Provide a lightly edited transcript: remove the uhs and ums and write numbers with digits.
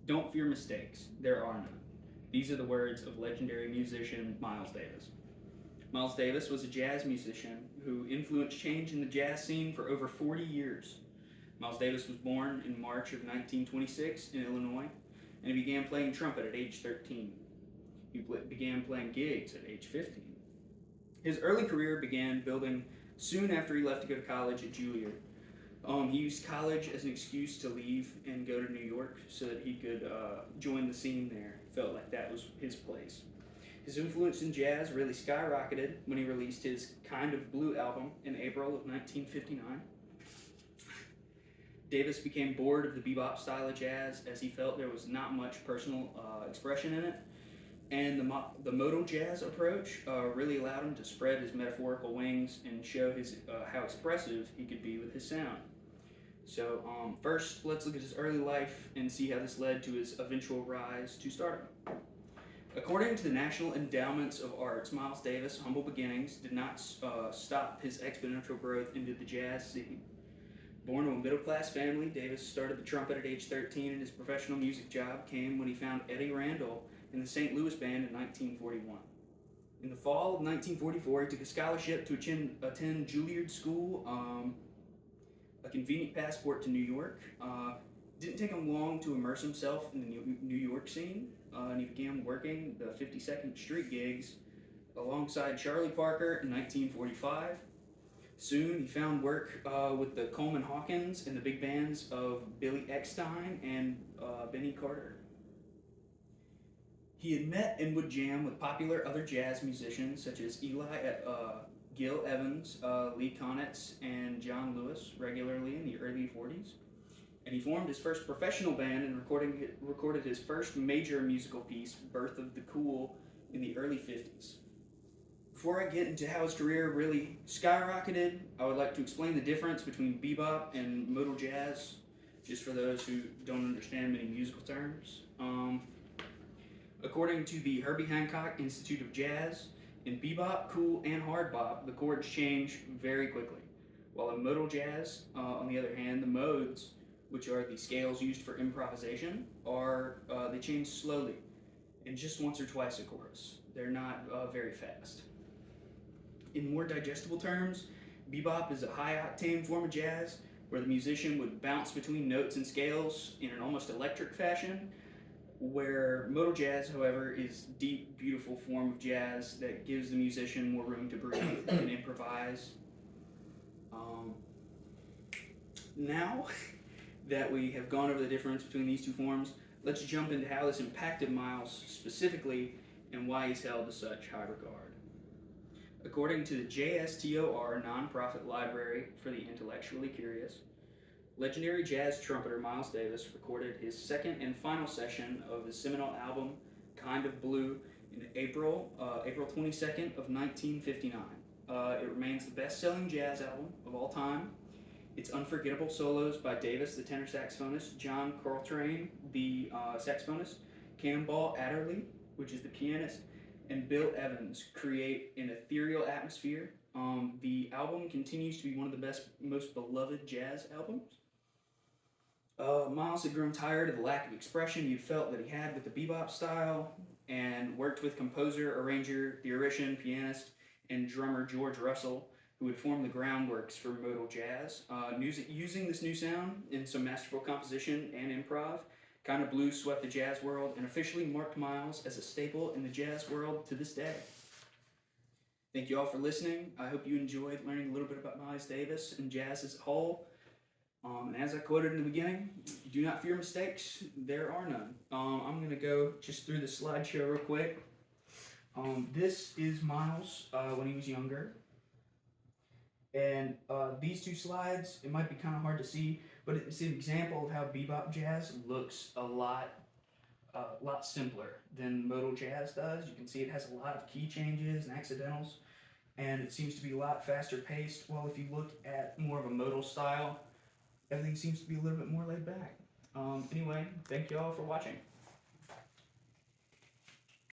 Don't fear mistakes, there are none. These are the words of legendary musician Miles Davis. Miles Davis was a jazz musician who influenced change in the jazz scene for over 40 years. Miles Davis was born in March of 1926 in Illinois, and he began playing trumpet at age 13. He began playing gigs at age 15. His early career began building soon after he left to go to college at Juilliard. He used college as an excuse to leave and go to New York so that he could join the scene there. He felt like that was his place. His influence in jazz really skyrocketed when he released his Kind of Blue album in April of 1959. Davis became bored of the bebop style of jazz as he felt there was not much personal expression in it, and the modal jazz approach really allowed him to spread his metaphorical wings and show how expressive he could be with his sound. So first, let's look at his early life and see how this led to his eventual rise to stardom. According to the National Endowments of Arts, Miles Davis' humble beginnings did not stop his exponential growth into the jazz scene. Born to a middle-class family, Davis started the trumpet at age 13, and his professional music job came when he found Eddie Randall in the St. Louis Band in 1941. In the fall of 1944, he took a scholarship to attend Juilliard School, a convenient passport to New York. Didn't take him long to immerse himself in the New York scene, and he began working the 52nd Street gigs alongside Charlie Parker in 1945. Soon he found work with the Coleman Hawkins and the big bands of Billy Eckstine and Benny Carter. He had met and would jam with popular other jazz musicians such as Gil Evans, Lee Konitz, and John Lewis regularly in the early 40s. And he formed his first professional band and recorded his first major musical piece, Birth of the Cool, in the early 50s. Before I get into how his career really skyrocketed, I would like to explain the difference between bebop and modal jazz, just for those who don't understand many musical terms. According to the Herbie Hancock Institute of Jazz, in bebop, cool, and hard bop, the chords change very quickly. While in modal jazz, on the other hand, the modes, which are the scales used for improvisation, they change slowly, in just once or twice a chorus. They're not very fast. In more digestible terms, bebop is a high-octane form of jazz where the musician would bounce between notes and scales in an almost electric fashion, where modal jazz, however, is deep, beautiful form of jazz that gives the musician more room to breathe and improvise. Now that we have gone over the difference between these two forms, let's jump into how this impacted Miles specifically and why he's held to such high regard. According to the JSTOR nonprofit library for the intellectually curious, legendary jazz trumpeter Miles Davis recorded his second and final session of his seminal album, Kind of Blue, in April 22nd of 1959. It remains the best-selling jazz album of all time. Its unforgettable solos by Davis, the tenor saxophonist, John Coltrane, the saxophonist, Cannonball Adderley, which is the pianist, and Bill Evans create an ethereal atmosphere. The album continues to be one of the most beloved jazz albums. Miles had grown tired of the lack of expression he felt that he had with the bebop style, and worked with composer, arranger, theoretician, pianist, and drummer George Russell, who would form the groundworks for modal jazz. Using this new sound in some masterful composition and improv, Kind of Blue swept the jazz world and officially marked Miles as a staple in the jazz world to this day. Thank you all for listening. I hope you enjoyed learning a little bit about Miles Davis and jazz as a whole. And as I quoted in the beginning, do not fear mistakes, there are none. I'm going to go just through the slideshow real quick. This is Miles when he was younger. And these two slides, it might be kind of hard to see, but it's an example of how bebop jazz looks a lot simpler than modal jazz does. You can see it has a lot of key changes and accidentals, and it seems to be a lot faster paced. While if you look at more of a modal style, everything seems to be a little bit more laid back. Anyway, thank you all for watching.